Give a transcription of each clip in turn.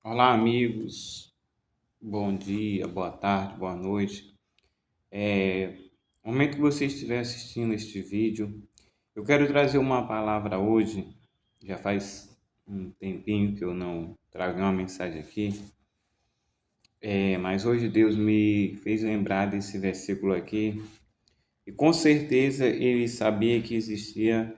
Olá, amigos. Bom dia, boa tarde, boa noite. No momento que você estiver assistindo este vídeo, eu quero trazer uma palavra hoje. Já faz um tempinho que eu não trago uma mensagem aqui, mas hoje Deus me fez lembrar desse versículo aqui. E com certeza ele sabia que existia,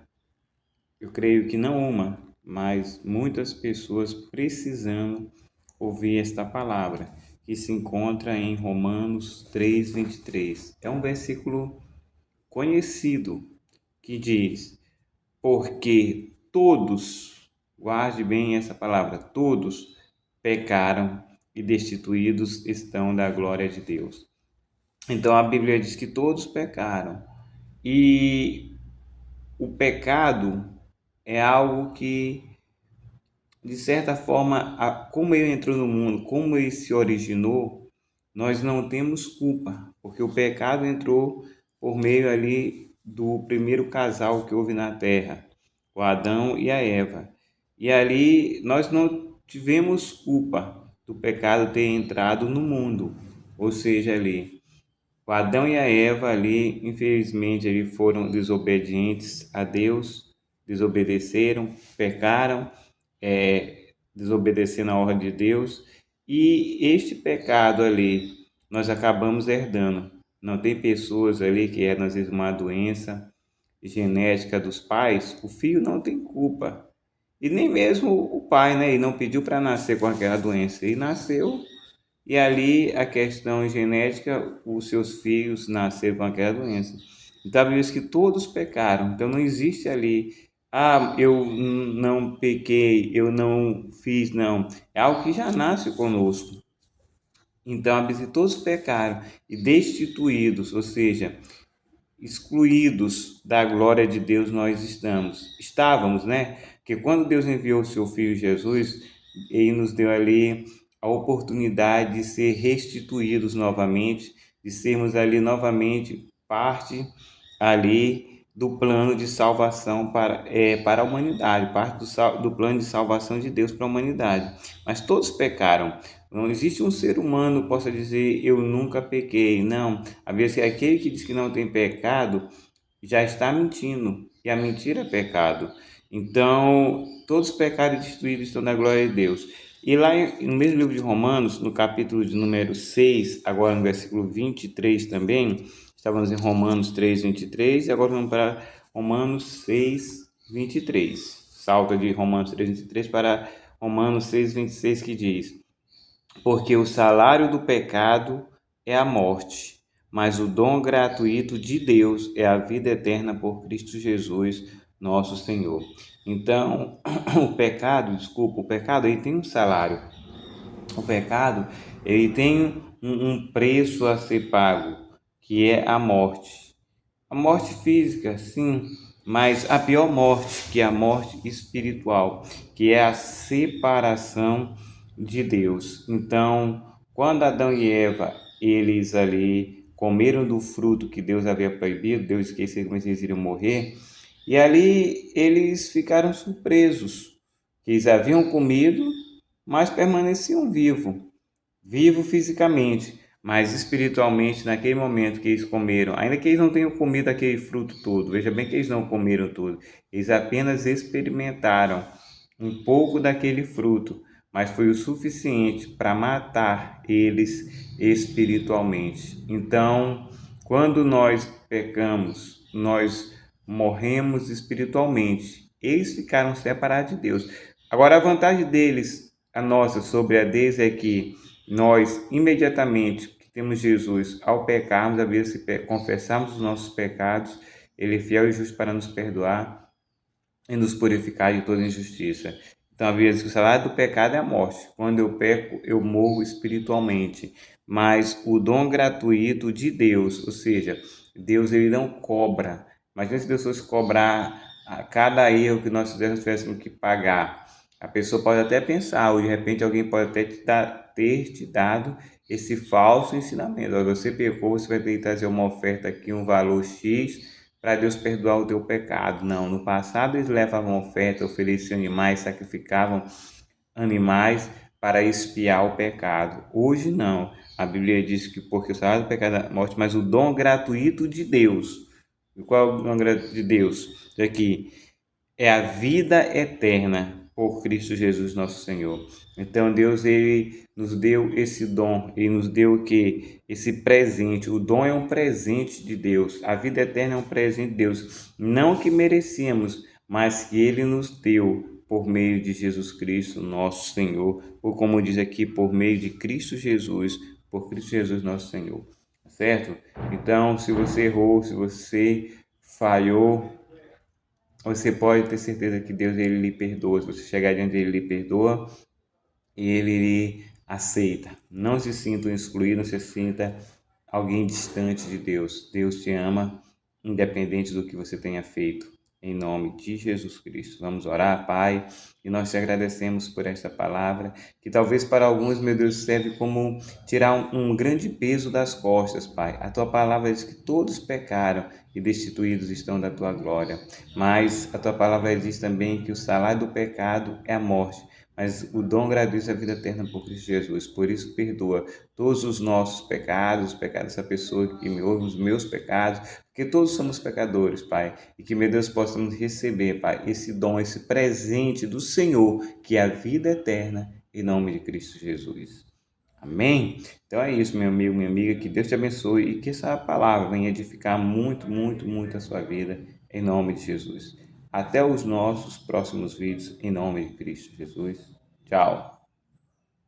eu creio que não uma, mas muitas pessoas precisando ouvir esta palavra, que se encontra em Romanos 3:23. É um versículo conhecido que diz: porque todos, guarde bem essa palavra, todos pecaram e destituídos estão da glória de Deus. Então a Bíblia diz que todos pecaram. E o pecado é algo que, de certa forma, como ele entrou no mundo, como ele se originou, nós não temos culpa, porque o pecado entrou por meio ali do primeiro casal que houve na terra, o Adão e a Eva. E ali nós não tivemos culpa do pecado ter entrado no mundo, ou seja, ali o Adão e a Eva ali, infelizmente, ali foram desobedientes a Deus, desobedeceram, pecaram, desobedecendo a ordem de Deus, e este pecado ali nós acabamos herdando. Não tem pessoas ali que herdam às vezes uma doença genética dos pais, o filho não tem culpa. E nem mesmo o pai, né? Ele não pediu para nascer com aquela doença, ele nasceu e ali a questão genética, os seus filhos nasceram com aquela doença. Então, a Bíblia diz que todos pecaram. Então, não existe ali, eu não pequei, eu não fiz, não. É algo que já nasce conosco. Então, a Bíblia diz que todos pecaram e destituídos, ou seja, excluídos da glória de Deus nós estávamos, né? Porque quando Deus enviou o seu Filho Jesus, ele nos deu ali a oportunidade de ser restituídos novamente, de sermos ali novamente parte ali do plano de salvação para a humanidade, parte do plano de salvação de Deus para a humanidade. Mas todos pecaram. Não existe um ser humano que possa dizer eu nunca pequei. Não. A Bíblia diz que aquele que diz que não tem pecado já está mentindo. E a mentira é pecado. Então, todos os pecados destruídos estão na glória de Deus. E lá no mesmo livro de Romanos, no capítulo de número 6, agora no versículo 23 também, estávamos em Romanos 3:23 e agora vamos para Romanos 6:23. Salta de Romanos 3:23 para Romanos 6:26 que diz: porque o salário do pecado é a morte, mas o dom gratuito de Deus é a vida eterna por Cristo Jesus, nosso Senhor. Então, o pecado ele tem um salário. O pecado ele tem um preço a ser pago, que é a morte. A morte física, sim, mas a pior morte, que é a morte espiritual, que é a separação de Deus. Então, quando Adão e Eva, eles ali comeram do fruto que Deus havia proibido, Deus esqueceu que eles iriam morrer, e ali eles ficaram surpresos, que eles haviam comido, mas permaneciam vivos fisicamente, mas espiritualmente, naquele momento que eles comeram, ainda que eles não tenham comido aquele fruto todo, veja bem que eles não comeram tudo, eles apenas experimentaram um pouco daquele fruto, mas foi o suficiente para matar eles espiritualmente. Então, quando nós pecamos, nós morremos espiritualmente. Eles ficaram separados de Deus. Agora, a vantagem deles, a nossa sobre a deles, é que nós, imediatamente que temos Jesus, ao pecarmos, a vez se confessarmos os nossos pecados, Ele é fiel e justo para nos perdoar e nos purificar de toda injustiça. Então, a Bíblia diz que o salário do pecado é a morte. Quando eu peco, eu morro espiritualmente. Mas o dom gratuito de Deus, ou seja, Deus ele não cobra. Imagina se Deus fosse cobrar a cada erro que nós fizéssemos, tivéssemos que pagar. A pessoa pode até pensar, ou de repente alguém pode até ter te dado esse falso ensinamento. Você pecou, você vai ter que trazer uma oferta aqui, um valor X, para Deus perdoar o teu pecado. Não, no passado eles levavam oferta, ofereciam animais, sacrificavam animais para expiar o pecado. Hoje não. A Bíblia diz que porque o salário do pecado é a morte, mas o dom gratuito de Deus. E qual é o dom gratuito de Deus? Aqui é a vida eterna por Cristo Jesus nosso Senhor. Então Deus ele nos deu esse dom, ele nos deu o que? Esse presente. O dom é um presente de Deus. A vida eterna é um presente de Deus, não que merecíamos, mas que ele nos deu por meio de Jesus Cristo, nosso Senhor, ou como diz aqui, por meio de Cristo Jesus, por Cristo Jesus nosso Senhor. Certo? Então, se você errou, se você falhou, você pode ter certeza que Deus ele lhe perdoa. Se você chegar diante dele, ele lhe perdoa e ele lhe aceita. Não se sinta excluído, não se sinta alguém distante de Deus. Deus te ama, independente do que você tenha feito. Em nome de Jesus Cristo. Vamos orar, Pai, e nós te agradecemos por esta palavra, que talvez para alguns, meu Deus, serve como tirar um grande peso das costas, Pai. A tua palavra diz que todos pecaram e destituídos estão da tua glória. Mas a tua palavra diz também que o salário do pecado é a morte, mas o dom gratuito é a vida eterna por Cristo Jesus. Por isso, perdoa todos os nossos pecados, os pecados dessa pessoa que me ouve, os meus pecados, porque todos somos pecadores, Pai. E que, meu Deus, possamos receber, Pai, esse dom, esse presente do Senhor, que é a vida eterna, em nome de Cristo Jesus. Amém? Então é isso, meu amigo, minha amiga. Que Deus te abençoe e que essa palavra venha edificar muito, muito, muito a sua vida, em nome de Jesus. Até os nossos próximos vídeos, em nome de Cristo Jesus. Tchau.